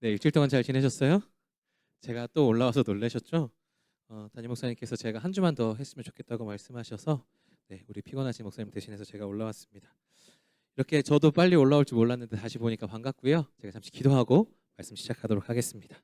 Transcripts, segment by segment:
네, 일주일 동안 잘 지내셨어요? 제가 또 올라와서 놀라셨죠? 담임 목사님께서 제가 한 주만 더 했으면 좋겠다고 말씀하셔서 네, 우리 피곤하신 목사님 대신해서 제가 올라왔습니다. 이렇게 저도 빨리 올라올 줄 몰랐는데 다시 보니까 반갑고요. 제가 잠시 기도하고 말씀 시작하도록 하겠습니다.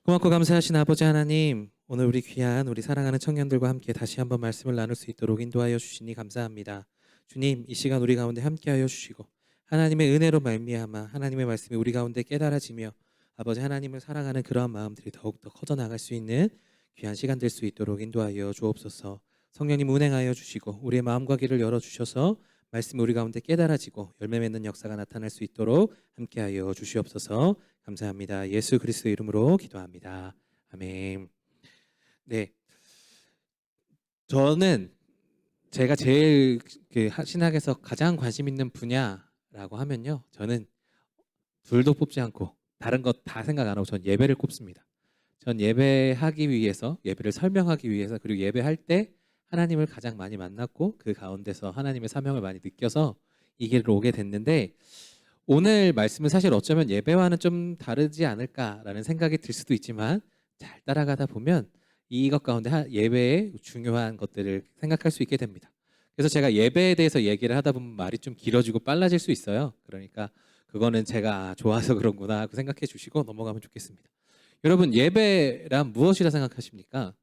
고맙고 감사하신 아버지 하나님, 오늘 우리 귀한 우리 사랑하는 청년들과 함께 다시 한번 말씀을 나눌 수 있도록 인도하여 주시니 감사합니다. 주님, 이 시간 우리 가운데 함께하여 주시고 하나님의 은혜로 말미암아 하나님의 말씀이 우리 가운데 깨달아지며 아버지 하나님을 사랑하는 그러한 마음들이 더욱더 커져나갈 수 있는 귀한 시간 될 수 있도록 인도하여 주옵소서. 성령님 운행하여 주시고 우리의 마음과 귀를 열어주셔서 말씀이 우리 가운데 깨달아지고 열매 맺는 역사가 나타날 수 있도록 함께하여 주시옵소서. 감사합니다. 예수 그리스도 이름으로 기도합니다. 아멘. 네, 저는 제가 제일 신학에서 가장 관심 있는 분야라고 하면요, 저는 둘도 뽑지 않고 다른 것 다 생각 안 하고 전 예배를 꼽습니다. 전 예배하기 위해서, 예배를 설명하기 위해서, 그리고 예배할 때 하나님을 가장 많이 만났고 그 가운데서 하나님의 사명을 많이 느껴서 이 길로 오게 됐는데, 오늘 말씀은 사실 어쩌면 예배와는 좀 다르지 않을까라는 생각이 들 수도 있지만 잘 따라가다 보면 이것 가운데 예배의 중요한 것들을 생각할 수 있게 됩니다. 그래서 제가 예배에 대해서 얘기를 하다 보면 말이 좀 길어지고 빨라질 수 있어요. 그러니까 그거는 제가 좋아서 그런구나 하고 생각해 주시고 넘어가면 좋겠습니다. 여러분, 예배란 무엇이라 생각하십니까?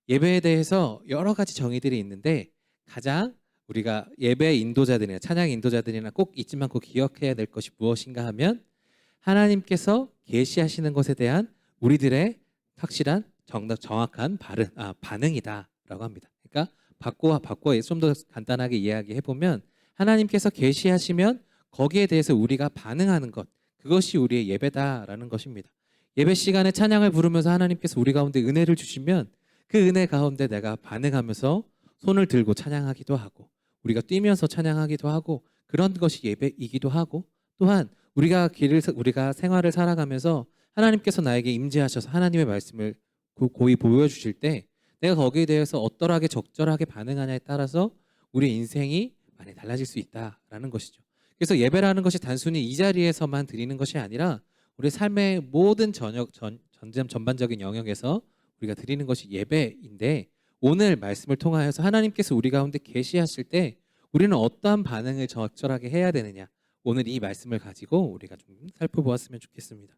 예배에 대해서 여러 가지 정의들이 있는데 가장 우리가 예배 인도자들이나 찬양 인도자들이나 꼭 잊지 않고 기억해야 될 것이 무엇인가 하면 하나님께서 계시하시는 것에 대한 우리들의 확실한 정확한 반응이다라고 합니다. 그러니까 바꿔 좀 더 간단하게 이야기해 보면 하나님께서 계시하시면 거기에 대해서 우리가 반응하는 것, 그것이 우리의 예배다라는 것입니다. 예배 시간에 찬양을 부르면서 하나님께서 우리 가운데 은혜를 주시면 그 은혜 가운데 내가 반응하면서 손을 들고 찬양하기도 하고 우리가 뛰면서 찬양하기도 하고 그런 것이 예배이기도 하고, 또한 우리가 생활을 살아가면서 하나님께서 나에게 임재하셔서 하나님의 말씀을 고이 보여주실 때 내가 거기에 대해서 어떠하게 적절하게 반응하냐에 따라서 우리 인생이 많이 달라질 수 있다라는 것이죠. 그래서 예배라는 것이 단순히 이 자리에서만 드리는 것이 아니라 우리 삶의 모든 전반적인 영역에서 우리가 드리는 것이 예배인데, 오늘 말씀을 통하여서 하나님께서 우리 가운데 계시하실 때 우리는 어떠한 반응을 적절하게 해야 되느냐, 오늘 이 말씀을 가지고 우리가 좀 살펴보았으면 좋겠습니다.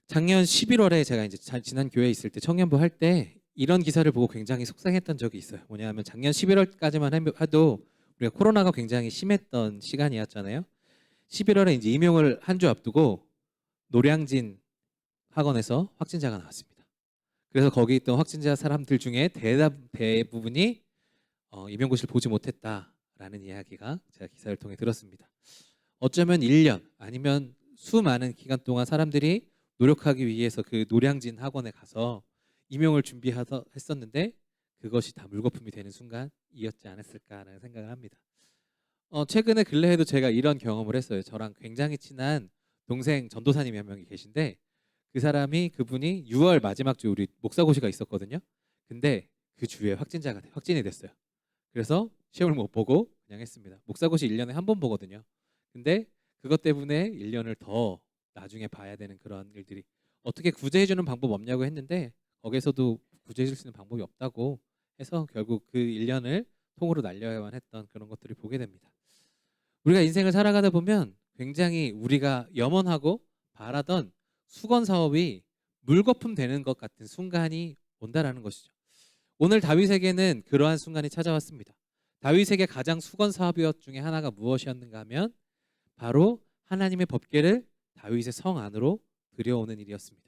작년 11월에 제가 이제 지난 교회에 있을 때 청년부 할 때 이런 기사를 보고 굉장히 속상했던 적이 있어요. 뭐냐면 작년 11월까지만 해도 우리가 코로나가 굉장히 심했던 시간이었잖아요. 11월에 이제 임용을 한 주 앞두고 노량진 학원에서 확진자가 나왔습니다. 그래서 거기 있던 확진자 사람들 중에 대부분이 임용고시를 보지 못했다라는 이야기가 제가 기사를 통해 들었습니다. 어쩌면 1년 아니면 수많은 기간 동안 사람들이 노력하기 위해서 그 노량진 학원에 가서 임용을 했었는데 그것이 다 물거품이 되는 순간이었지 않았을까라는 생각을 합니다. 최근에 근래에도 제가 이런 경험을 했어요. 저랑 굉장히 친한 동생 전도사님이 한 명이 계신데 그분이 6월 마지막 주 우리 목사고시가 있었거든요. 근데 그 주에 확진이 됐어요. 그래서 시험을 못 보고 그냥 했습니다. 목사고시 1년에 한 번 보거든요. 근데 그것 때문에 1년을 더 나중에 봐야 되는 그런 일들이, 어떻게 구제해 주는 방법 없냐고 했는데 거기에서도 구제해 줄 수 있는 방법이 없다고 해서 결국 그 1년을 통으로 날려야만 했던 그런 것들을 보게 됩니다. 우리가 인생을 살아가다 보면 굉장히 우리가 염원하고 바라던 수건 사업이 물거품 되는 것 같은 순간이 온다라는 것이죠. 오늘 다윗에게는 그러한 순간이 찾아왔습니다. 다윗에게 가장 수건 사업이었 중에 하나가 무엇이었는가 하면 바로 하나님의 법궤를 다윗의 성 안으로 들여오는 일이었습니다.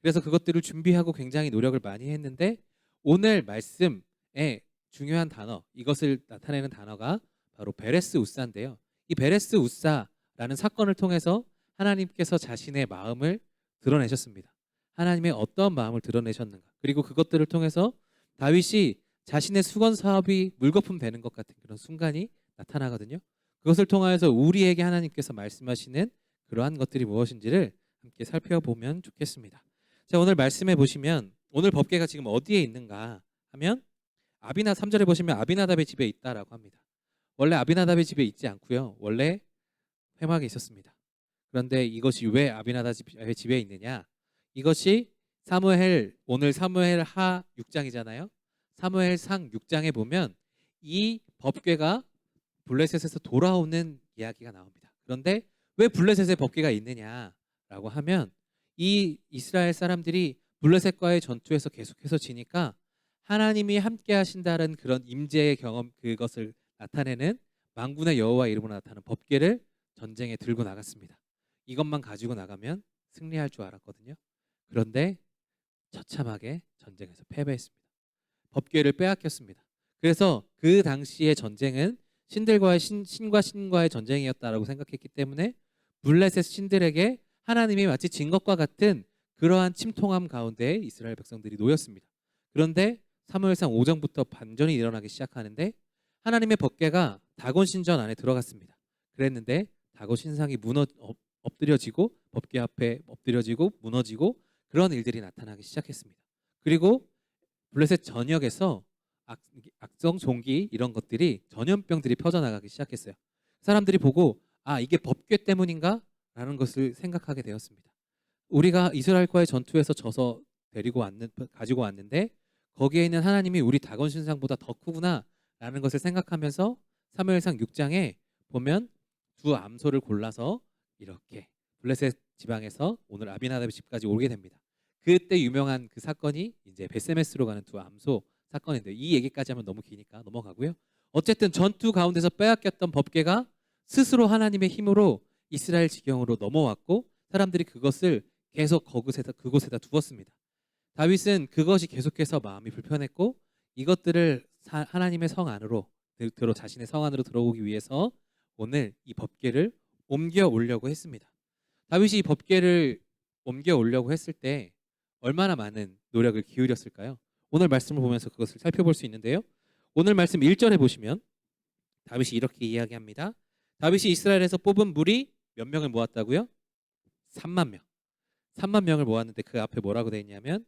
그래서 그것들을 준비하고 굉장히 노력을 많이 했는데 오늘 말씀의 중요한 단어, 이것을 나타내는 단어가 바로 베레스 우사인데요. 이 베레스 우사라는 사건을 통해서 하나님께서 자신의 마음을 드러내셨습니다. 하나님의 어떤 마음을 드러내셨는가, 그리고 그것들을 통해서 다윗이 자신의 수건 사업이 물거품 되는 것 같은 그런 순간이 나타나거든요. 그것을 통하여서 우리에게 하나님께서 말씀하시는 그러한 것들이 무엇인지를 함께 살펴보면 좋겠습니다. 자, 오늘 말씀해 보시면 오늘 법궤가 지금 어디에 있는가 하면 3절에 보시면 아비나답의 집에 있다라고 합니다. 원래 아비나답의 집에 있지 않고요. 원래 회막에 있었습니다. 그런데 이것이 왜 아비나답의 집에 있느냐? 이것이 오늘 사무엘 하 6장이잖아요. 사무엘 상 6장에 보면 이 법궤가 블레셋에서 돌아오는 이야기가 나옵니다. 그런데 왜 블레셋에 법궤가 있느냐라고 하면 이 이스라엘 사람들이 블레셋과의 전투에서 계속해서 지니까 하나님이 함께 하신다는 그런 임재의 경험, 그것을 나타내는 만군의 여호와 이름으로 나타나는 법궤를 전쟁에 들고 나갔습니다. 이것만 가지고 나가면 승리할 줄 알았거든요. 그런데 처참하게 전쟁에서 패배했습니다. 법궤를 빼앗겼습니다. 그래서 그 당시의 전쟁은 신과 신과의 전쟁이었다라고 생각했기 때문에 블레셋 신들에게 하나님이 마치 진 것과 같은 그러한 침통함 가운데 이스라엘 백성들이 놓였습니다. 그런데 사무엘상 5장부터 반전이 일어나기 시작하는데 하나님의 법궤가 다곤 신전 안에 들어갔습니다. 그랬는데 다곤 신상이 엎드려지고 법궤 앞에 엎드려지고 무너지고 그런 일들이 나타나기 시작했습니다. 그리고 블레셋 전역에서 악성 종기 이런 것들이 전염병들이 퍼져나가기 시작했어요. 사람들이 보고 이게 법궤 때문인가? 라는 것을 생각하게 되었습니다. 우리가 이스라엘과의 전투에서 져서 가지고 왔는데 거기에 있는 하나님이 우리 다곤 신상보다 더 크구나 라는 것을 생각하면서 사무엘상 6장에 보면 두 암소를 골라서 이렇게 블레셋 지방에서 오늘 아비나답의 집까지 오게 됩니다. 그때 유명한 그 사건이 이제 베세메스로 가는 두 암소 사건인데 이 얘기까지 하면 너무 기니까 넘어가고요. 어쨌든 전투 가운데서 빼앗겼던 법궤가 스스로 하나님의 힘으로 이스라엘 지경으로 넘어왔고 사람들이 그것을 계속 그곳에다 두었습니다. 다윗은 그것이 계속해서 마음이 불편했고 이것들을 하나님의 성 안으로 자신의 성 안으로 들어오기 위해서 오늘 이 법궤를 옮겨 오려고 했습니다. 다윗이 이 법궤를 옮겨 오려고 했을 때 얼마나 많은 노력을 기울였을까요? 오늘 말씀을 보면서 그것을 살펴볼 수 있는데요. 오늘 말씀 1절에 보시면 다윗이 이렇게 이야기합니다. 다윗이 이스라엘에서 뽑은 무리 몇 명을 모았다고요? 3만 명. 3만 명을 모았는데 그 앞에 뭐라고 되어 있냐면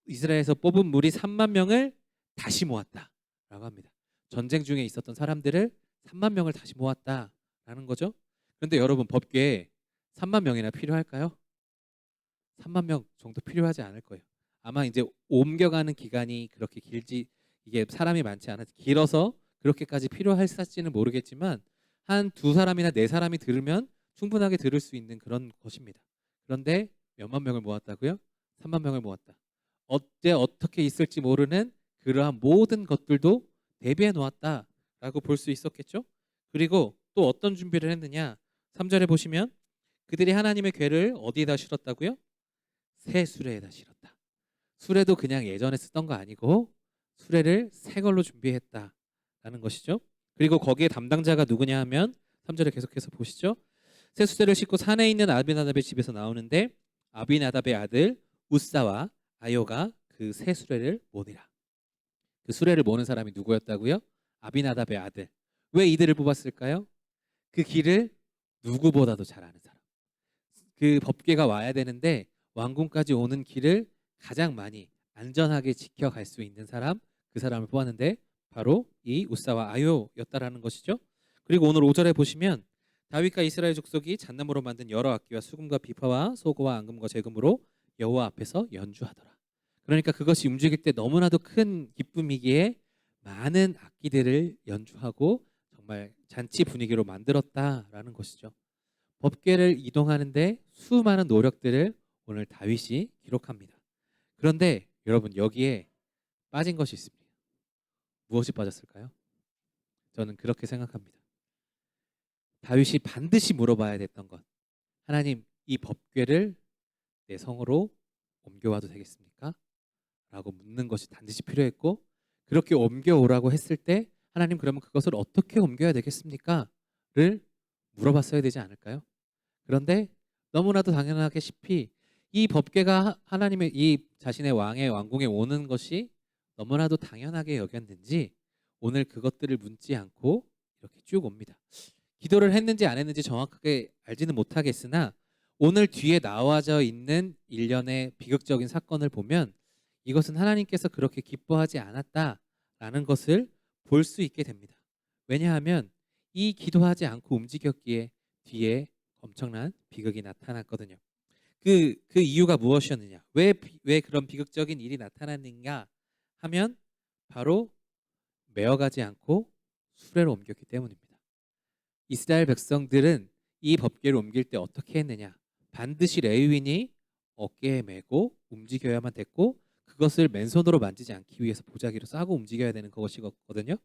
이스라엘에서 뽑은 무리 3만 명을 다시 모았다라고 합니다. 전쟁 중에 있었던 사람들을 3만 명을 다시 모았다라는 거죠. 그런데 여러분 법궤에 3만 명이나 필요할까요? 3만 명 정도 필요하지 않을 거예요. 아마 이제 옮겨가는 기간이 그렇게 이게 사람이 많지 않아서 길어서 그렇게까지 필요할지는 모르겠지만 한 두 사람이나 네 사람이 들으면 충분하게 들을 수 있는 그런 것입니다. 그런데 몇만 명을 모았다고요? 3만 명을 모았다. 어떻게 있을지 모르는 그러한 모든 것들도 대비해 놓았다라고 볼 수 있었겠죠? 그리고 또 어떤 준비를 했느냐? 3절에 보시면 그들이 하나님의 궤를 어디에다 실었다고요? 새 수레에다 실었다. 수레도 그냥 예전에 쓰던 거 아니고 수레를 새 걸로 준비했다라는 것이죠. 그리고 거기에 담당자가 누구냐 하면 3절에 계속해서 보시죠. 새 수레를 싣고 산에 있는 아비나답의 집에서 나오는데 아비나답의 아들 우사와 아요가 그 새 수레를 모니라. 그 수레를 모는 사람이 누구였다고요? 아비나답의 아들. 왜 이들을 뽑았을까요? 그 길을 누구보다도 잘 아는 사람. 그 법궤가 와야 되는데 왕궁까지 오는 길을 가장 많이 안전하게 지켜갈 수 있는 사람, 그 사람을 뽑았는데 바로 이 우사와 아요였다라는 것이죠. 그리고 오늘 5절에 보시면 다윗과 이스라엘 족속이 잣나무로 만든 여러 악기와 수금과 비파와 소고와 앙금과 제금으로 여호와 앞에서 연주하더라. 그러니까 그것이 움직일 때 너무나도 큰 기쁨이기에 많은 악기들을 연주하고 정말 잔치 분위기로 만들었다라는 것이죠. 법궤를 이동하는데 수많은 노력들을 오늘 다윗이 기록합니다. 그런데 여러분 여기에 빠진 것이 있습니다. 무엇이 빠졌을까요? 저는 그렇게 생각합니다. 다윗이 반드시 물어봐야 됐던 것. 하나님, 이 법궤를 내 성으로 옮겨와도 되겠습니까? 라고 묻는 것이 반드시 필요했고 그렇게 옮겨오라고 했을 때 하나님 그러면 그것을 어떻게 옮겨야 되겠습니까? 를 물어봤어야 되지 않을까요? 그런데 너무나도 당연하게시피 이 법궤가 하나님의 이 자신의 왕의 왕궁에 오는 것이 너무나도 당연하게 여겼는지 오늘 그것들을 묻지 않고 이렇게 쭉 옵니다. 기도를 했는지 안 했는지 정확하게 알지는 못하겠으나 오늘 뒤에 나와져 있는 일련의 비극적인 사건을 보면 이것은 하나님께서 그렇게 기뻐하지 않았다라는 것을 볼 수 있게 됩니다. 왜냐하면 이 기도하지 않고 움직였기에 뒤에 엄청난 비극이 나타났거든요. 그 이유가 무엇이었느냐? 왜 그런 비극적인 일이 나타났는가 하면 바로 메어가지 않고 수레로 옮겼기 때문입니다. 이스라엘 백성들은 이 법궤를 옮길 때 어떻게 했느냐? 반드시 레위인이 어깨에 메고 움직여야만 됐고 그것을 맨손으로 만지지 않기 위해서 보자기로 싸고 움직여야 되는 것이거든요.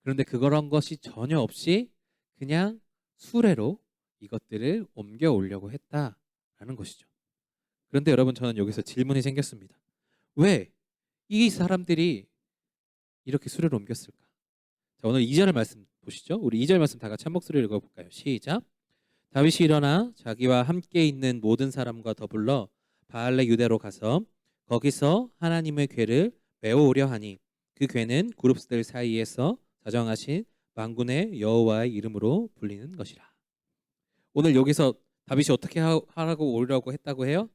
그런데 그런 것이 전혀 없이 그냥 수레로 이것들을 옮겨 오려고 했다라는 것이죠. 그런데 여러분 저는 여기서 질문이 생겼습니다. 왜 이 사람들이 이렇게 수레로 옮겼을까? 자, 오늘 2절의 말씀 보시죠. 우리 2절 말씀 다 같이 한 목소리로 읽어볼까요? 시작. 다윗이 일어나 자기와 함께 있는 모든 사람과 더불어 바알레 유대로 가서 거기서 하나님의 궤를 메어오려 하니 그 궤는 그룹들 사이에서 자정하신 만군의 여호와의 이름으로 불리는 것이라. 오늘 여기서 다윗이 어떻게 하라고 오려고 했다고 해요?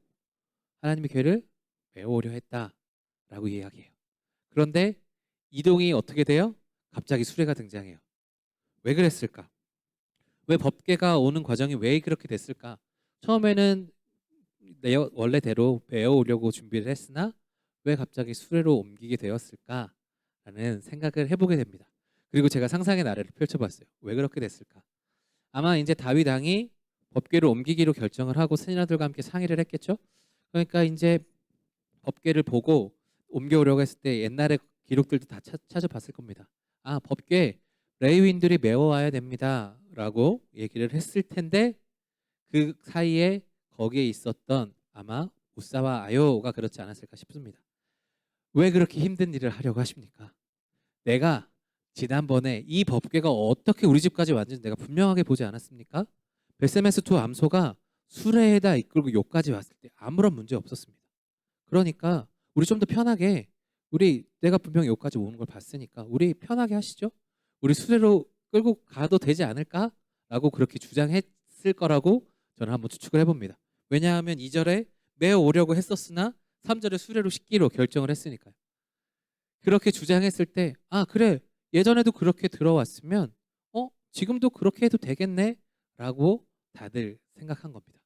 하나님의 궤를 메어오려 했다라고 이야기해요. 그런데 이동이 어떻게 돼요? 갑자기 수레가 등장해요. 왜 그랬을까? 왜 법궤가 오는 과정이 왜 그렇게 됐을까? 처음에는 원래대로 메어오려고 준비를 했으나 왜 갑자기 수레로 옮기게 되었을까라는 생각을 해보게 됩니다. 그리고 제가 상상의 나래를 펼쳐봤어요. 왜 그렇게 됐을까? 아마 이제 다윗 왕이 법궤를 옮기기로 결정을 하고 세나들과 함께 상의를 했겠죠. 그러니까 이제 법궤를 보고 옮겨오려고 했을 때 옛날의 기록들도 다 찾아봤을 겁니다. 아, 법궤 레위인들이 메워와야 됩니다라고 얘기를 했을 텐데 그 사이에 거기에 있었던 아마 우사와 아요가 그렇지 않았을까 싶습니다. 왜 그렇게 힘든 일을 하려고 하십니까? 내가 지난번에 이 법궤가 어떻게 우리 집까지 왔는지 내가 분명하게 보지 않았습니까? 벳세메스 두 암소가 수레에다 이끌고 요까지 왔을 때 아무런 문제 없었습니다. 그러니까 우리 좀 더 편하게 내가 분명히 여기까지 오는 걸 봤으니까 우리 편하게 하시죠. 우리 수레로 끌고 가도 되지 않을까라고 그렇게 주장했을 거라고 저는 한번 추측을 해봅니다. 왜냐하면 2절에 메어 오려고 했었으나 3절에 수레로 싣기로 결정을 했으니까요. 그렇게 주장했을 때 그래 예전에도 그렇게 들어왔으면 지금도 그렇게 해도 되겠네라고 다들 생각한 겁니다.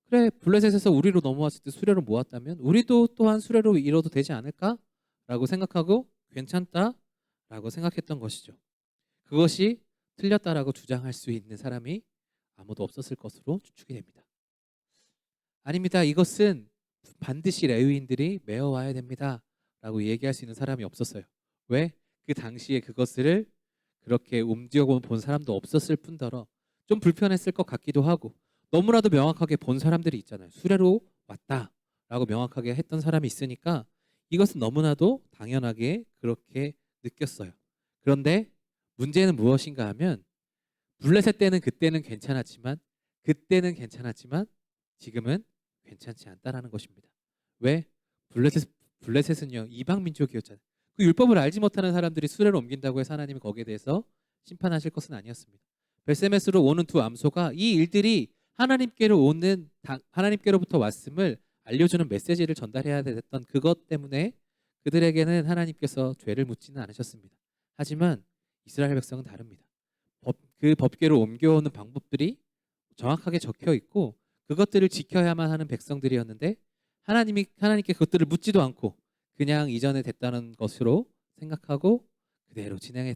그래 블레셋에서 우리로 넘어왔을 때 수레로 모았다면 우리도 또한 수레로 이뤄도 되지 않을까라고 생각하고 괜찮다라고 생각했던 것이죠. 그것이 틀렸다라고 주장할 수 있는 사람이 아무도 없었을 것으로 추측이 됩니다. 아닙니다. 이것은 반드시 레위인들이 메어와야 됩니다라고 얘기할 수 있는 사람이 없었어요. 왜? 그 당시에 그것을 그렇게 움직여본 사람도 없었을 뿐더러 좀 불편했을 것 같기도 하고 너무나도 명확하게 본 사람들이 있잖아요. 수레로 왔다라고 명확하게 했던 사람이 있으니까 이것은 너무나도 당연하게 그렇게 느꼈어요. 그런데 문제는 무엇인가 하면 블레셋 때는 그때는 괜찮았지만 지금은 괜찮지 않다라는 것입니다. 왜? 블레셋은요 이방 민족이었잖아요. 그 율법을 알지 못하는 사람들이 수레를 옮긴다고 해서 하나님이 거기에 대해서 심판하실 것은 아니었습니다. 벳세메스로 오는 두 암소가 이 일들이 하나님께로부터 왔음을 알려주는 메시지를 전달해야 됐던 그것 때문에 그들에게는 하나님께서 죄를 묻지는 않으셨습니다. 하지만 이스라엘 백성은 다릅니다. 그 법궤로 옮겨오는 방법들이 정확하게 적혀 있고 그것들을 지켜야만 하는 백성들이었는데 하나님께 그것들을 묻지도 않고 그냥 이전에 됐다는 것으로 생각하고 그대로 진행한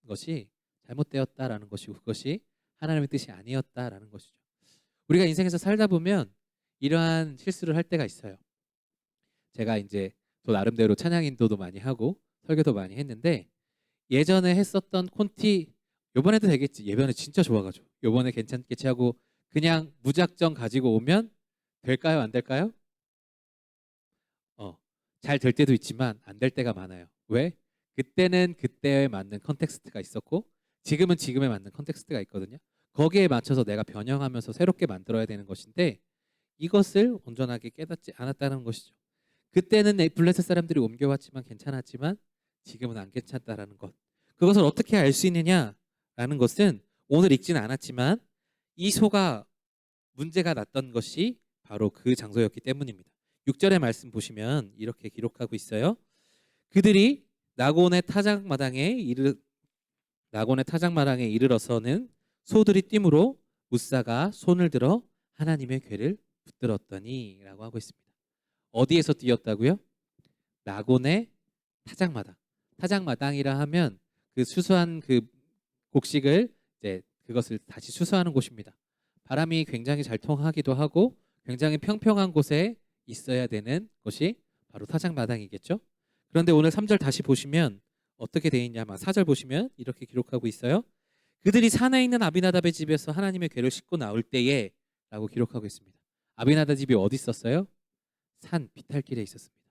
것이 잘못되었다라는 것이고 그것이 하나님의 뜻이 아니었다라는 것이죠. 우리가 인생에서 살다 보면 이러한 실수를 할 때가 있어요. 제가 이제 또 나름대로 찬양 인도도 많이 하고 설교도 많이 했는데 예전에 했었던 콘티 요번에도 되겠지. 예전에 진짜 좋아가지고 요번에 괜찮겠지 하고 그냥 무작정 가지고 오면 될까요? 안 될까요? 잘 될 때도 있지만 안 될 때가 많아요. 왜? 그때는 그때에 맞는 컨텍스트가 있었고 지금은 지금에 맞는 컨텍스트가 있거든요. 거기에 맞춰서 내가 변형하면서 새롭게 만들어야 되는 것인데 이것을 온전하게 깨닫지 않았다는 것이죠. 그때는 블레셋 사람들이 옮겨왔지만 괜찮았지만 지금은 안 괜찮다라는 것. 그것을 어떻게 알 수 있느냐라는 것은 오늘 읽지는 않았지만 이 소가 문제가 났던 것이 바로 그 장소였기 때문입니다. 6절의 말씀 보시면 이렇게 기록하고 있어요. 그들이 나곤의 타작마당에 이르러서는 소들이 뛰므로 웃사가 손을 들어 하나님의 궤를 붙들었더니라고 하고 있습니다. 어디에서 뛰었다고요? 나곤의 타작마당. 타작마당이라 하면 그 수수한 그 곡식을 이제 그것을 다시 수수하는 곳입니다. 바람이 굉장히 잘 통하기도 하고 굉장히 평평한 곳에 있어야 되는 것이 바로 타작마당이겠죠. 그런데 오늘 3절 다시 보시면 어떻게 되어 있냐면 4절 보시면 이렇게 기록하고 있어요. 그들이 산에 있는 아비나답의 집에서 하나님의 궤를 싣고 나올 때에 라고 기록하고 있습니다. 아비나답 집이 어디 있었어요? 산 비탈길에 있었습니다.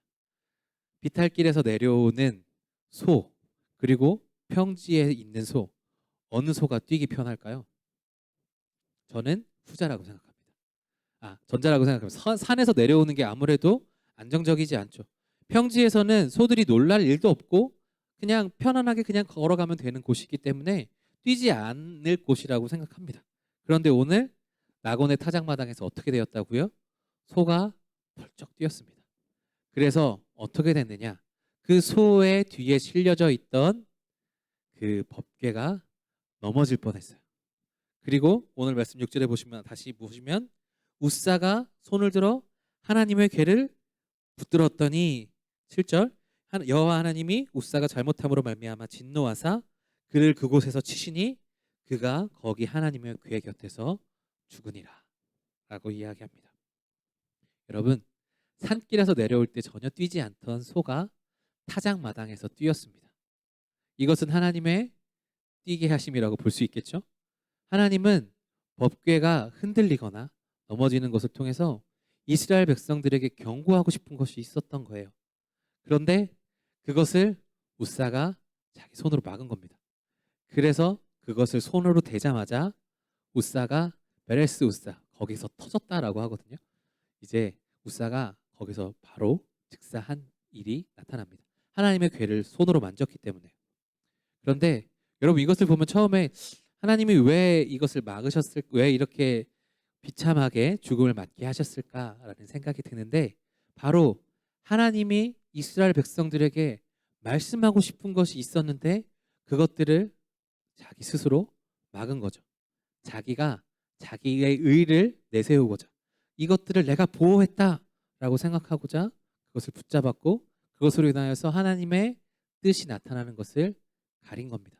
비탈길에서 내려오는 소 그리고 평지에 있는 소 어느 소가 뛰기 편할까요? 저는 후자라고 생각합니다. 전자라고 생각합니다. 산에서 내려오는 게 아무래도 안정적이지 않죠. 평지에서는 소들이 놀랄 일도 없고 그냥 편안하게 그냥 걸어가면 되는 곳이기 때문에 뛰지 않을 곳이라고 생각합니다. 그런데 오늘 낙원의 타작마당에서 어떻게 되었다고요? 소가 펄쩍 뛰었습니다. 그래서 어떻게 됐느냐? 그 소의 뒤에 실려져 있던 그 법궤가 넘어질 뻔했어요. 그리고 오늘 말씀 6절에 보시면 다시 보시면 웃사가 손을 들어 하나님의 궤를 붙들었더니 7절 여호와 하나님이 웃사가 잘못함으로 말미암아 진노하사 그를 그곳에서 치시니 그가 거기 하나님의 궤 곁에서 죽으니라 라고 이야기합니다. 여러분 산길에서 내려올 때 전혀 뛰지 않던 소가 타작마당에서 뛰었습니다. 이것은 하나님의 뛰게 하심이라고 볼 수 있겠죠. 하나님은 법궤가 흔들리거나 넘어지는 것을 통해서 이스라엘 백성들에게 경고하고 싶은 것이 있었던 거예요. 그런데 그것을 웃사가 자기 손으로 막은 겁니다. 그래서 그것을 손으로 대자마자 웃사가 베레스 웃사 거기서 터졌다라고 하거든요. 이제 웃사가 거기서 바로 즉사한 일이 나타납니다. 하나님의 궤를 손으로 만졌기 때문에. 그런데 여러분 이것을 보면 처음에 하나님이 왜 이것을 왜 이렇게 비참하게 죽음을 맞게 하셨을까라는 생각이 드는데 바로 하나님이 이스라엘 백성들에게 말씀하고 싶은 것이 있었는데 그것들을 자기 스스로 막은 거죠. 자기가 자기의 의를 내세우고자 이것들을 내가 보호했다라고 생각하고자 그것을 붙잡았고 그것으로 인하여서 하나님의 뜻이 나타나는 것을 가린 겁니다.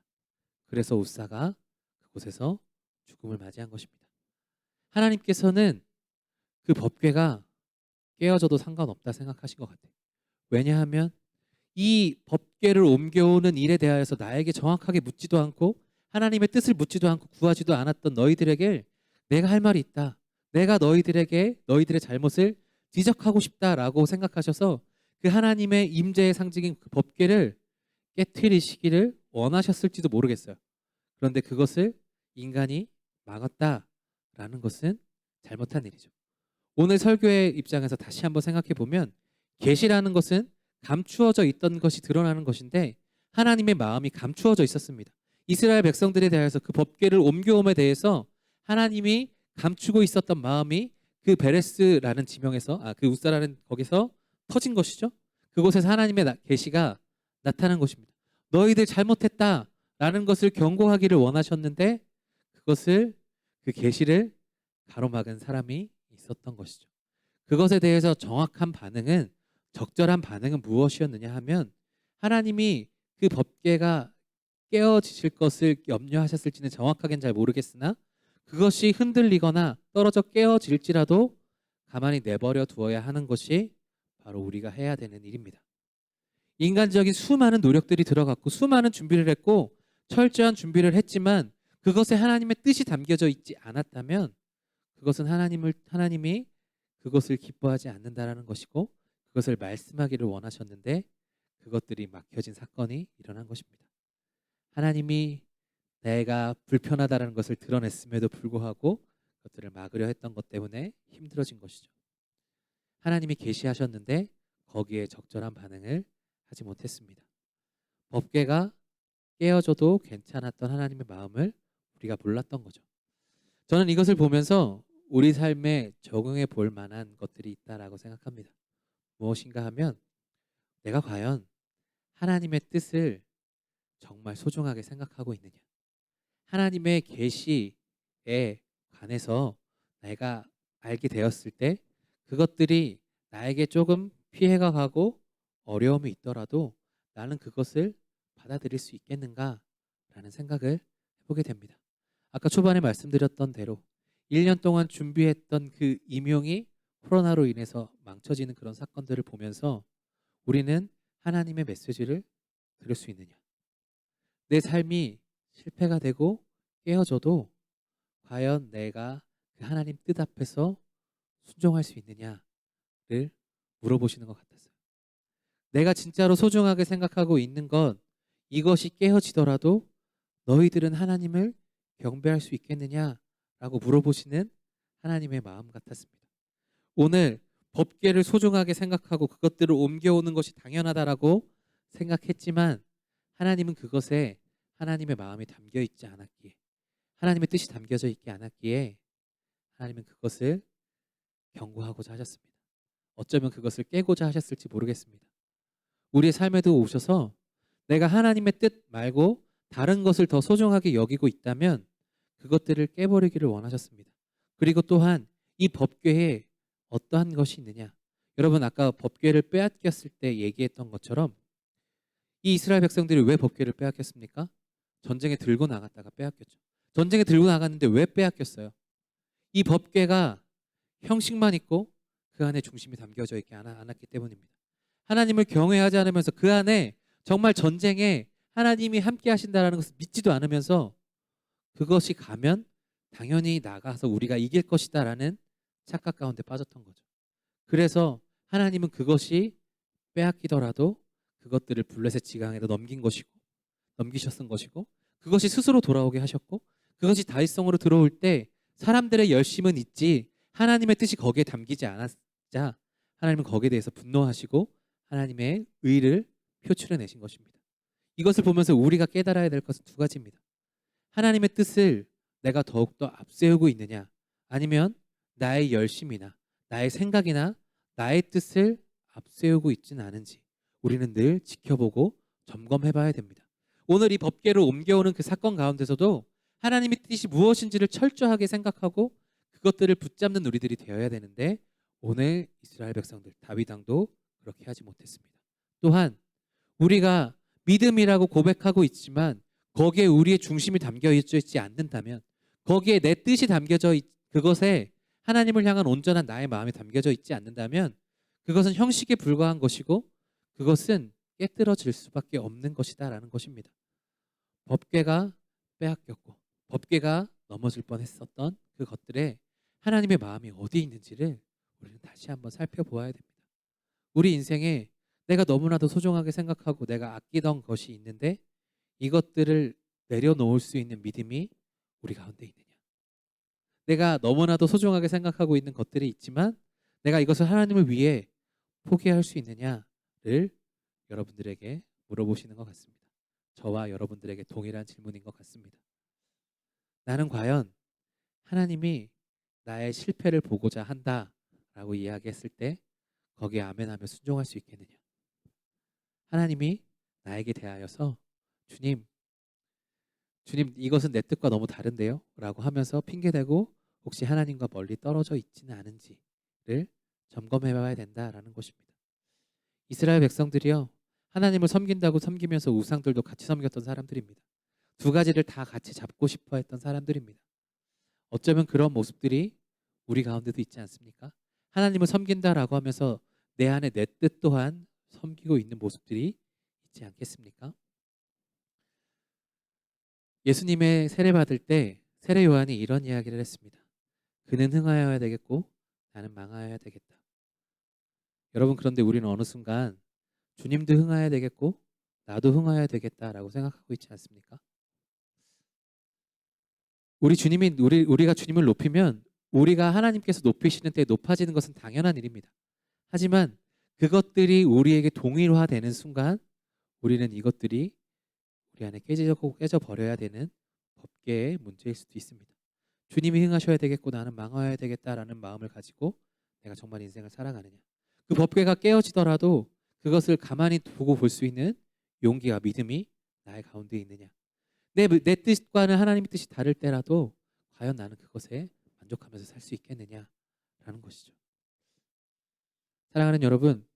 그래서 웃사가 그곳에서 죽음을 맞이한 것입니다. 하나님께서는 그 법궤가 깨어져도 상관없다 생각하신 것 같아요. 왜냐하면 이 법궤를 옮겨오는 일에 대하여서 나에게 정확하게 묻지도 않고 하나님의 뜻을 묻지도 않고 구하지도 않았던 너희들에게 내가 할 말이 있다. 내가 너희들에게 너희들의 잘못을 지적하고 싶다라고 생각하셔서 그 하나님의 임재의 상징인 그 법궤를 깨트리시기를 원하셨을지도 모르겠어요. 그런데 그것을 인간이 막았다라는 것은 잘못한 일이죠. 오늘 설교의 입장에서 다시 한번 생각해 보면 계시라는 것은 감추어져 있던 것이 드러나는 것인데 하나님의 마음이 감추어져 있었습니다. 이스라엘 백성들에 대해서 그 법궤를 옮겨옴에 대해서 하나님이 감추고 있었던 마음이 그 베레스라는 지명에서 그 웃사라는 거기서 터진 것이죠. 그곳에서 하나님의 계시가 나타난 것입니다. 너희들 잘못했다라는 것을 경고하기를 원하셨는데 그것을 그 계시를 가로막은 사람이 있었던 것이죠. 그것에 대해서 정확한 반응은 적절한 반응은 무엇이었느냐 하면 하나님이 그 법궤가 깨어지실 것을 염려하셨을지는 정확하게는 잘 모르겠으나 그것이 흔들리거나 떨어져 깨어질지라도 가만히 내버려 두어야 하는 것이 바로 우리가 해야 되는 일입니다. 인간적인 수많은 노력들이 들어갔고 수많은 준비를 했고 철저한 준비를 했지만 그것에 하나님의 뜻이 담겨져 있지 않았다면 그것은 하나님이 그것을 기뻐하지 않는다라는 것이고 그것을 말씀하기를 원하셨는데 그것들이 막혀진 사건이 일어난 것입니다. 하나님이 내가 불편하다는 것을 드러냈음에도 불구하고 그것들을 막으려 했던 것 때문에 힘들어진 것이죠. 하나님이 계시하셨는데 거기에 적절한 반응을 하지 못했습니다. 법궤가 깨어져도 괜찮았던 하나님의 마음을 우리가 몰랐던 거죠. 저는 이것을 보면서 우리 삶에 적용해 볼 만한 것들이 있다라고 생각합니다. 무엇인가 하면 내가 과연 하나님의 뜻을 정말 소중하게 생각하고 있느냐? 하나님의 계시에 관해서 내가 알게 되었을 때 그것들이 나에게 조금 피해가 가고 어려움이 있더라도 나는 그것을 받아들일 수 있겠는가라는 생각을 해보게 됩니다. 아까 초반에 말씀드렸던 대로 1년 동안 준비했던 그 임용이 코로나로 인해서 망쳐지는 그런 사건들을 보면서 우리는 하나님의 메시지를 들을 수 있느냐? 내 삶이 실패가 되고 깨어져도 과연 내가 그 하나님 뜻 앞에서 순종할 수 있느냐를 물어보시는 것 같았어요. 내가 진짜로 소중하게 생각하고 있는 건 이것이 깨어지더라도 너희들은 하나님을 경배할 수 있겠느냐라고 물어보시는 하나님의 마음 같았습니다. 오늘 법궤를 소중하게 생각하고 그것들을 옮겨오는 것이 당연하다라고 생각했지만 하나님은 그것에 하나님의 마음이 담겨 있지 않았기에, 하나님의 뜻이 담겨져 있지 않았기에 하나님은 그것을 경고하고자 하셨습니다. 어쩌면 그것을 깨고자 하셨을지 모르겠습니다. 우리의 삶에도 오셔서 내가 하나님의 뜻 말고 다른 것을 더 소중하게 여기고 있다면 그것들을 깨버리기를 원하셨습니다. 그리고 또한 이 법궤에 어떠한 것이 있느냐? 여러분 아까 법궤를 빼앗겼을 때 얘기했던 것처럼 이 이스라엘 백성들이 왜 법궤를 빼앗겼습니까? 전쟁에 들고 나갔다가 빼앗겼죠. 전쟁에 들고 나갔는데 왜 빼앗겼어요? 이 법궤가 형식만 있고 그 안에 중심이 담겨져 있지 않았기 때문입니다. 하나님을 경외하지 않으면서 그 안에 정말 전쟁에 하나님이 함께 하신다는 것을 믿지도 않으면서 그것이 가면 당연히 나가서 우리가 이길 것이다라는 착각 가운데 빠졌던 거죠. 그래서 하나님은 그것이 빼앗기더라도 그것들을 블레셋 지강에도 넘기셨던 것이고 그것이 스스로 돌아오게 하셨고 그것이 다윗성으로 들어올 때 사람들의 열심은 있지 하나님의 뜻이 거기에 담기지 않았자 하나님은 거기에 대해서 분노하시고 하나님의 의를 표출해 내신 것입니다. 이것을 보면서 우리가 깨달아야 될 것은 두 가지입니다. 하나님의 뜻을 내가 더욱더 앞세우고 있느냐 아니면 나의 열심이나 나의 생각이나 나의 뜻을 앞세우고 있지는 않은지 우리는 늘 지켜보고 점검해 봐야 됩니다. 오늘 이 법궤를 옮겨오는 그 사건 가운데서도 하나님의 뜻이 무엇인지를 철저하게 생각하고 그것들을 붙잡는 우리들이 되어야 되는데 오늘 이스라엘 백성들 다윗 왕도 그렇게 하지 못했습니다. 또한 우리가 믿음이라고 고백하고 있지만 거기에 우리의 중심이 담겨져 있지 않는다면 거기에 내 뜻이 그것에 하나님을 향한 온전한 나의 마음이 담겨져 있지 않는다면 그것은 형식에 불과한 것이고 그것은 깨뜨려질 수밖에 없는 것이다라는 것입니다. 법궤가 빼앗겼고 법궤가 넘어질 뻔했었던 그 것들에 하나님의 마음이 어디 있는지를 우리는 다시 한번 살펴보아야 됩니다. 우리 인생에 내가 너무나도 소중하게 생각하고 내가 아끼던 것이 있는데 이것들을 내려놓을 수 있는 믿음이 우리 가운데 있느냐? 내가 너무나도 소중하게 생각하고 있는 것들이 있지만 내가 이것을 하나님을 위해 포기할 수 있느냐를 여러분들에게 물어보시는 것 같습니다. 저와 여러분들에게 동일한 질문인 것 같습니다. 나는 과연 하나님이 나의 실패를 보고자 한다라고 이야기했을 때 거기에 아멘하며 순종할 수 있겠느냐? 하나님이 나에게 대하여서 주님 이것은 내 뜻과 너무 다른데요? 라고 하면서 핑계대고 혹시 하나님과 멀리 떨어져 있지는 않은지를 점검해 봐야 된다라는 것입니다. 이스라엘 백성들이요. 하나님을 섬긴다고 섬기면서 우상들도 같이 섬겼던 사람들입니다. 두 가지를 다 같이 잡고 싶어 했던 사람들입니다. 어쩌면 그런 모습들이 우리 가운데도 있지 않습니까? 하나님을 섬긴다라고 하면서 내 안에 내 뜻 또한 섬기고 있는 모습들이 있지 않겠습니까? 예수님의 세례 받을 때 세례 요한이 이런 이야기를 했습니다. 그는 흥하여야 되겠고 나는 망하여야 되겠다. 여러분 그런데 우리는 어느 순간 주님도 흥하여야 되겠고 나도 흥하여야 되겠다라고 생각하고 있지 않습니까? 우리가 주님을 높이면 우리가 하나님께서 높이시는 때 높아지는 것은 당연한 일입니다. 하지만 그것들이 우리에게 동일화되는 순간 우리는 이것들이 우리 안에 깨져 버려야 되는 법계의 문제일 수도 있습니다. 주님이 흥하셔야 되겠고 나는 망하여야 되겠다라는 마음을 가지고 내가 정말 인생을 살아가느냐. 그 법궤가 깨어지더라도 그것을 가만히 두고 볼 수 있는 용기와 믿음이 나의 가운데 있느냐. 내 뜻과는 하나님의 뜻이 다를 때라도 과연 나는 그것에 만족하면서 살 수 있겠느냐라는 것이죠. 사랑하는 여러분,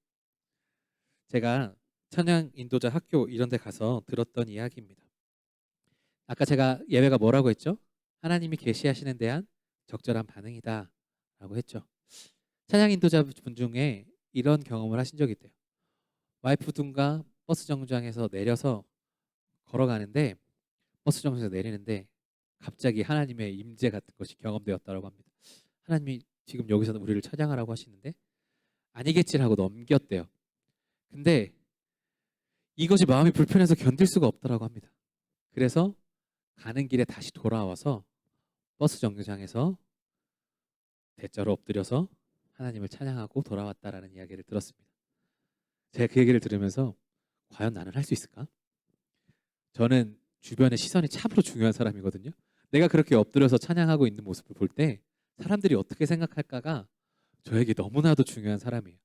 제가 찬양 인도자 학교 이런 데 가서 들었던 이야기입니다. 아까 제가 예배가 뭐라고 했죠? 하나님이 계시하시는 대한 적절한 반응이다 라고 했죠. 찬양 인도자 분 중에 이런 경험을 하신 적이 있대요. 와이프 분과 버스 정류장에서 내려서 걸어가는데, 버스 정류장에서 내리는데 갑자기 하나님의 임재 같은 것이 경험되었다고 합니다. 하나님이 지금 여기서 우리를 찬양하라고 하시는데 아니겠지라고 넘겼대요. 근데 이것이 마음이 불편해서 견딜 수가 없더라고 합니다. 그래서 가는 길에 다시 돌아와서 버스 정류장에서 대자로 엎드려서 하나님을 찬양하고 돌아왔다라는 이야기를 들었습니다. 제가 그 얘기를 들으면서 과연 나는 할 수 있을까? 저는 주변의 시선이 참으로 중요한 사람이거든요. 내가 그렇게 엎드려서 찬양하고 있는 모습을 볼 때 사람들이 어떻게 생각할까가 저에게 너무나도 중요한 사람이에요.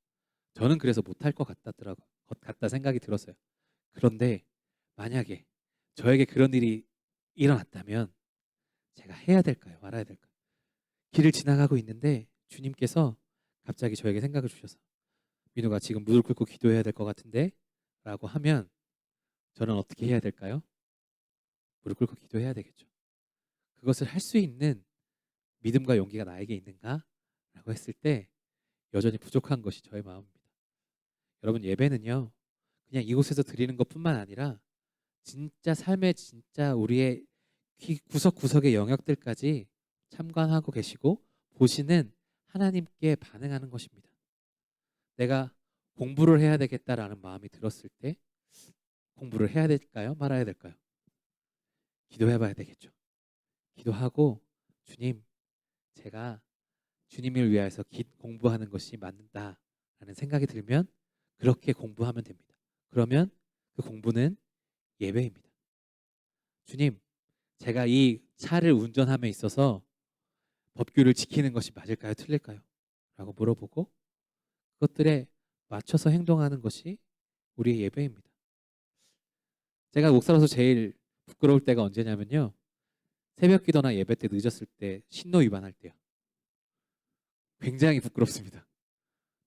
저는 그래서 못할 것 같다 생각이 들었어요. 그런데 만약에 저에게 그런 일이 일어났다면 제가 해야 될까요? 말아야 될까요? 길을 지나가고 있는데 주님께서 갑자기 저에게 생각을 주셔서 민호가 지금 무릎 꿇고 기도해야 될 것 같은데 라고 하면 저는 어떻게 해야 될까요? 무릎 꿇고 기도해야 되겠죠. 그것을 할 수 있는 믿음과 용기가 나에게 있는가? 라고 했을 때 여전히 부족한 것이 저의 마음입니다. 여러분, 예배는요 그냥 이곳에서 드리는 것뿐만 아니라 진짜 삶의 진짜 우리의 구석구석의 영역들까지 참관하고 계시고 보시는 하나님께 반응하는 것입니다. 내가 공부를 해야 되겠다라는 마음이 들었을 때 공부를 해야 될까요? 말아야 될까요? 기도해 봐야 되겠죠. 기도하고 주님, 제가 주님을 위해서 공부하는 것이 맞는다라는 생각이 들면 그렇게 공부하면 됩니다. 그러면 그 공부는 예배입니다. 주님, 제가 이 차를 운전함에 있어서 법규를 지키는 것이 맞을까요? 틀릴까요? 라고 물어보고 그것들에 맞춰서 행동하는 것이 우리의 예배입니다. 제가 목사로서 제일 부끄러울 때가 언제냐면요. 새벽 기도나 예배 때 늦었을 때 신호 위반할 때요. 굉장히 부끄럽습니다.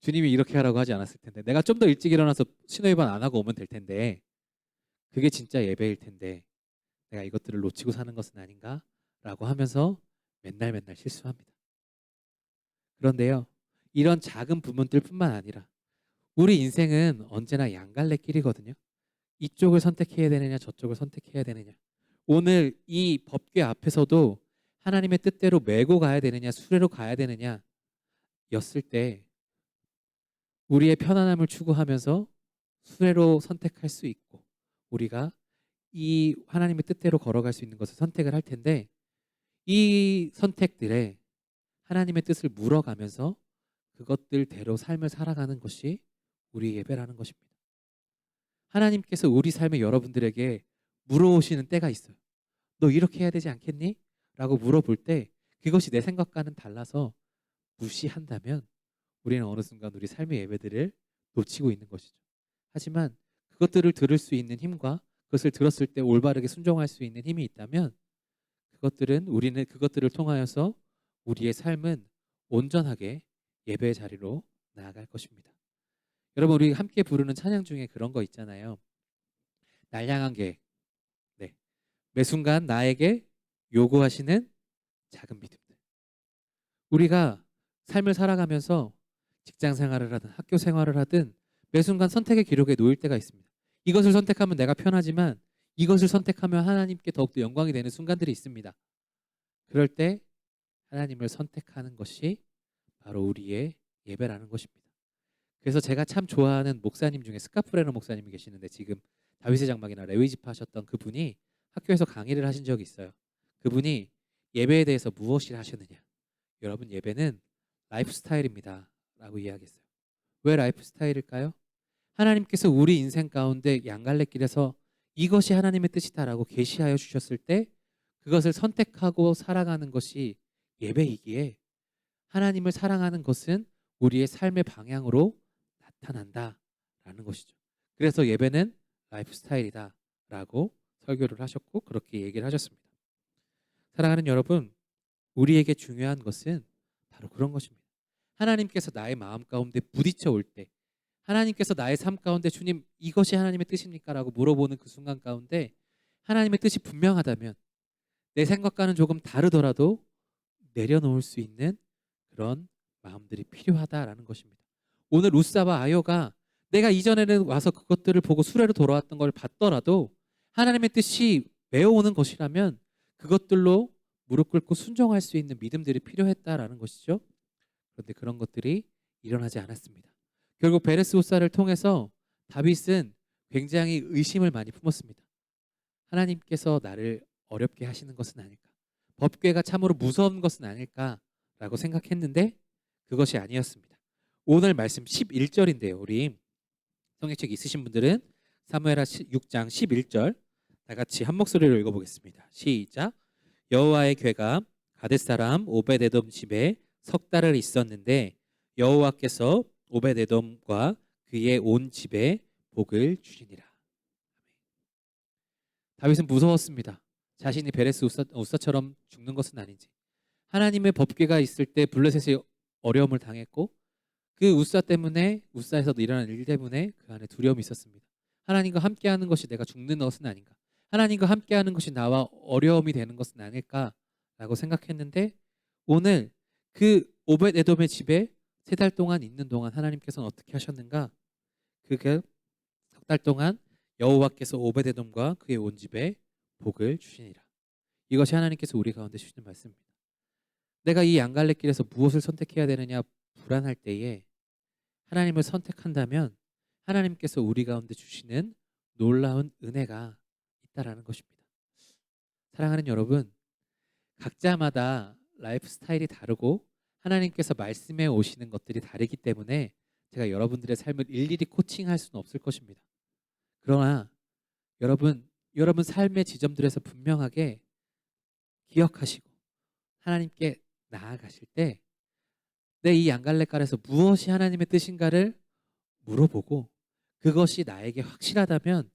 주님이 이렇게 하라고 하지 않았을 텐데 내가 좀 더 일찍 일어나서 신호 위반 안 하고 오면 될 텐데 그게 진짜 예배일 텐데 내가 이것들을 놓치고 사는 것은 아닌가? 라고 하면서 맨날 실수합니다. 그런데요. 이런 작은 부분들뿐만 아니라 우리 인생은 언제나 양갈래길이거든요. 이쪽을 선택해야 되느냐 저쪽을 선택해야 되느냐. 오늘 이 법궤 앞에서도 하나님의 뜻대로 메고 가야 되느냐 수레로 가야 되느냐 였을 때 우리의 편안함을 추구하면서 수레로 선택할 수 있고 우리가 이 하나님의 뜻대로 걸어갈 수 있는 것을 선택을 할 텐데 이 선택들에 하나님의 뜻을 물어가면서 그것들대로 삶을 살아가는 것이 우리 예배라는 것입니다. 하나님께서 우리 삶에 여러분들에게 물어오시는 때가 있어요. 너 이렇게 해야 되지 않겠니? 라고 물어볼 때 그것이 내 생각과는 달라서 무시한다면 우리는 어느 순간 우리 삶의 예배들을 놓치고 있는 것이죠. 하지만 그것들을 들을 수 있는 힘과 그것을 들었을 때 올바르게 순종할 수 있는 힘이 있다면 우리는 그것들을 통하여서 우리의 삶은 온전하게 예배의 자리로 나아갈 것입니다. 여러분, 우리 함께 부르는 찬양 중에 그런 거 있잖아요. 날 향한 계획. 네. 매 순간 나에게 요구하시는 작은 믿음들. 우리가 삶을 살아가면서 직장 생활을 하든 학교 생활을 하든 매 순간 선택의 기록에 놓일 때가 있습니다. 이것을 선택하면 내가 편하지만 이것을 선택하면 하나님께 더욱더 영광이 되는 순간들이 있습니다. 그럴 때 하나님을 선택하는 것이 바로 우리의 예배라는 것입니다. 그래서 제가 참 좋아하는 목사님 중에 스카프레너 목사님이 계시는데 지금 다윗의 장막이나 레위 지파 하셨던 그분이 학교에서 강의를 하신 적이 있어요. 그분이 예배에 대해서 무엇을 하셨느냐. 여러분, 예배는 라이프 스타일입니다. 라고 이야기했어요. 왜 라이프 스타일일까요? 하나님께서 우리 인생 가운데 양갈래길에서 이것이 하나님의 뜻이다라고 계시하여 주셨을 때 그것을 선택하고 살아가는 것이 예배이기에 하나님을 사랑하는 것은 우리의 삶의 방향으로 나타난다라는 것이죠. 그래서 예배는 라이프 스타일이다라고 설교를 하셨고 그렇게 얘기를 하셨습니다. 사랑하는 여러분, 우리에게 중요한 것은 바로 그런 것입니다. 하나님께서 나의 마음 가운데 부딪혀 올 때, 하나님께서 나의 삶 가운데 주님 이것이 하나님의 뜻입니까? 라고 물어보는 그 순간 가운데 하나님의 뜻이 분명하다면 내 생각과는 조금 다르더라도 내려놓을 수 있는 그런 마음들이 필요하다라는 것입니다. 오늘 우사와 아요가 내가 이전에는 와서 그것들을 보고 수레로 돌아왔던 걸 봤더라도 하나님의 뜻이 메어오는 것이라면 그것들로 무릎 꿇고 순종할 수 있는 믿음들이 필요했다라는 것이죠. 그런데 그런 것들이 일어나지 않았습니다. 결국 베레스 우사를 통해서 다윗은 굉장히 의심을 많이 품었습니다. 하나님께서 나를 어렵게 하시는 것은 아닐까? 법궤가 참으로 무서운 것은 아닐까라고 생각했는데 그것이 아니었습니다. 오늘 말씀 11절인데요. 우리 성경책 있으신 분들은 사무엘하 6장 11절 다 같이 한 목소리로 읽어보겠습니다. 시작. 여호와의 궤가 가뎃 사람 오벳에돔 집에 석 달을 있었는데 여호와께서 오벳에돔과 그의 온 집에 복을 주시니라. 다윗은 무서웠습니다. 자신이 베레스 우사처럼 죽는 것은 아닌지. 하나님의 법궤가 있을 때 블레셋이 어려움을 당했고 그 우사 때문에 우사에서도 일어난 일 때문에 그 안에 두려움이 있었습니다. 하나님과 함께하는 것이 내가 죽는 것은 아닌가? 하나님과 함께하는 것이 나와 어려움이 되는 것은 아닐까라고 생각했는데 오늘 그 오벳 에돔의 집에 3달 동안 있는 동안 하나님께서는 어떻게 하셨는가? 그게 석 달 동안 여호와께서 오벳 에돔과 그의 온 집에 복을 주시니라. 이것이 하나님께서 우리 가운데 주시는 말씀입니다. 내가 이 양갈래길에서 무엇을 선택해야 되느냐 불안할 때에 하나님을 선택한다면 하나님께서 우리 가운데 주시는 놀라운 은혜가 있다라는 것입니다. 사랑하는 여러분, 각자마다 라이프 스타일이 다르고 하나님께서 말씀해 오시는 것들이 다르기 때문에 제가 여러분들의 삶을 일일이 코칭할 수는 없을 것입니다. 그러나 여러분 삶의 지점들에서 분명하게 기억하시고 하나님께 나아가실 때 내 이 양갈래길에서 무엇이 하나님의 뜻인가를 물어보고 그것이 나에게 확실하다면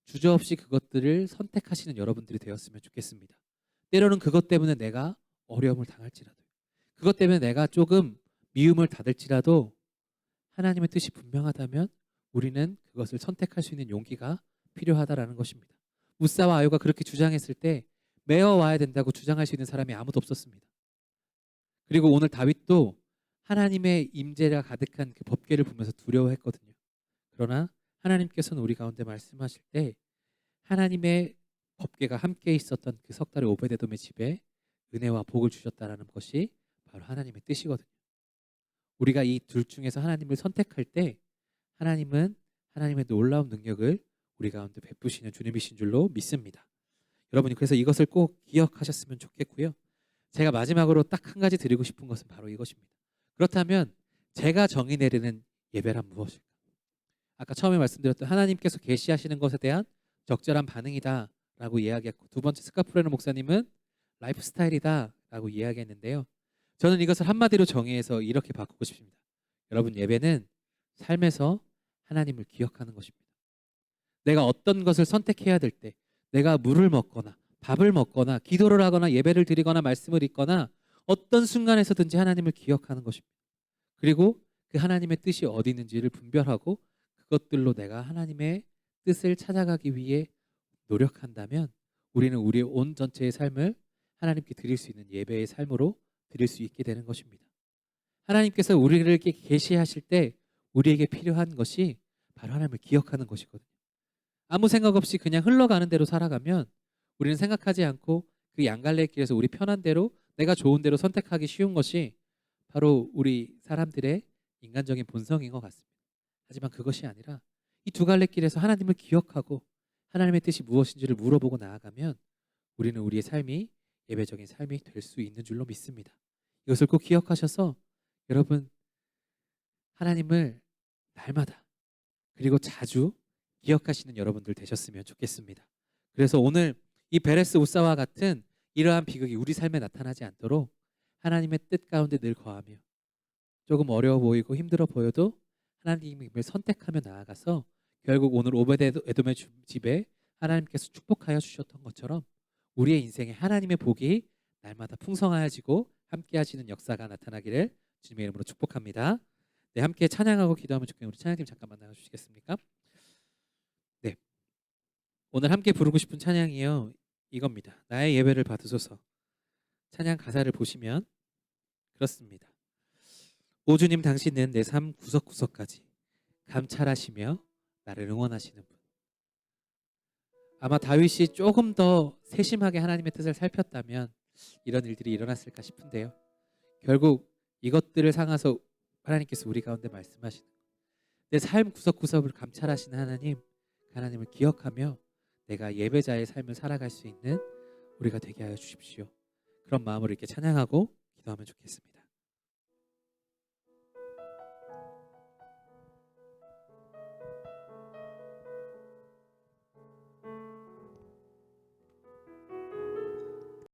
주저없이 그것들을 선택하시는 여러분들이 되었으면 좋겠습니다. 때로는 그것 때문에 내가 어려움을 당할지라도 그것 때문에 내가 조금 미움을 받을지라도 하나님의 뜻이 분명하다면 우리는 그것을 선택할 수 있는 용기가 필요하다라는 것입니다. 무사와 아요가 그렇게 주장했을 때 메어 와야 된다고 주장할 수 있는 사람이 아무도 없었습니다. 그리고 오늘 다윗도 하나님의 임재가 가득한 그 법궤를 보면서 두려워했거든요. 그러나 하나님께서는 우리 가운데 말씀하실 때 하나님의 법궤가 함께 있었던 그 석 달의 오베데돔의 집에 은혜와 복을 주셨다라는 것이 바로 하나님의 뜻이거든요. 우리가 이 둘 중에서 하나님을 선택할 때 하나님은 하나님의 놀라운 능력을 우리 가운데 베푸시는 주님이신 줄로 믿습니다. 여러분이 그래서 이것을 꼭 기억하셨으면 좋겠고요. 제가 마지막으로 딱 한 가지 드리고 싶은 것은 바로 이것입니다. 그렇다면 제가 정의 내리는 예배란 무엇일까? 아까 처음에 말씀드렸던 하나님께서 계시하시는 것에 대한 적절한 반응이다라고 이야기했고 두 번째 스카프레노 목사님은 라이프 스타일이다라고 이야기했는데요. 저는 이것을 한마디로 정의해서 이렇게 바꾸고 싶습니다. 여러분 예배는 삶에서 하나님을 기억하는 것입니다. 내가 어떤 것을 선택해야 될 때 내가 물을 먹거나 밥을 먹거나 기도를 하거나 예배를 드리거나 말씀을 읽거나 어떤 순간에서든지 하나님을 기억하는 것입니다. 그리고 그 하나님의 뜻이 어디 있는지를 분별하고 그것들로 내가 하나님의 뜻을 찾아가기 위해 노력한다면 우리는 우리의 온 전체의 삶을 하나님께 드릴 수 있는 예배의 삶으로 드릴 수 있게 되는 것입니다. 하나님께서 우리에게 계시하실 때 우리에게 필요한 것이 바로 하나님을 기억하는 것이거든요. 아무 생각 없이 그냥 흘러가는 대로 살아가면 우리는 생각하지 않고 그 양갈래 길에서 우리 편한 대로 내가 좋은 대로 선택하기 쉬운 것이 바로 우리 사람들의 인간적인 본성인 것 같습니다. 하지만 그것이 아니라 이 두 갈래 길에서 하나님을 기억하고 하나님의 뜻이 무엇인지를 물어보고 나아가면 우리는 우리의 삶이 예배적인 삶이 될 수 있는 줄로 믿습니다. 이것을 꼭 기억하셔서 여러분 하나님을 날마다 그리고 자주 기억하시는 여러분들 되셨으면 좋겠습니다. 그래서 오늘 이 베레스 우사와 같은 이러한 비극이 우리 삶에 나타나지 않도록 하나님의 뜻 가운데 늘 거하며 조금 어려워 보이고 힘들어 보여도 하나님을 선택하며 나아가서 결국 오늘 오베드에돔의 집에 하나님께서 축복하여 주셨던 것처럼 우리의 인생에 하나님의 복이 날마다 풍성해지고 함께 하시는 역사가 나타나기를 주님의 이름으로 축복합니다. 네, 함께 찬양하고 기도하면 좋겠는데 우리 찬양팀 잠깐만 나와 주시겠습니까? 네. 오늘 함께 부르고 싶은 찬양이요. 이겁니다. 나의 예배를 받으소서. 찬양 가사를 보시면 그렇습니다. 오 주님, 당신은 내 삶 구석구석까지 감찰하시며 나를 응원하시는 분. 아마 다윗이 조금 더 세심하게 하나님의 뜻을 살폈다면 이런 일들이 일어났을까 싶은데요. 결국 이것들을 상하서 하나님께서 우리 가운데 말씀하시는 내 삶 구석구석을 감찰하시는 하나님, 그 하나님을 기억하며 내가 예배자의 삶을 살아갈 수 있는 우리가 되게 하여 주십시오. 그런 마음으로 이렇게 찬양하고 기도하면 좋겠습니다.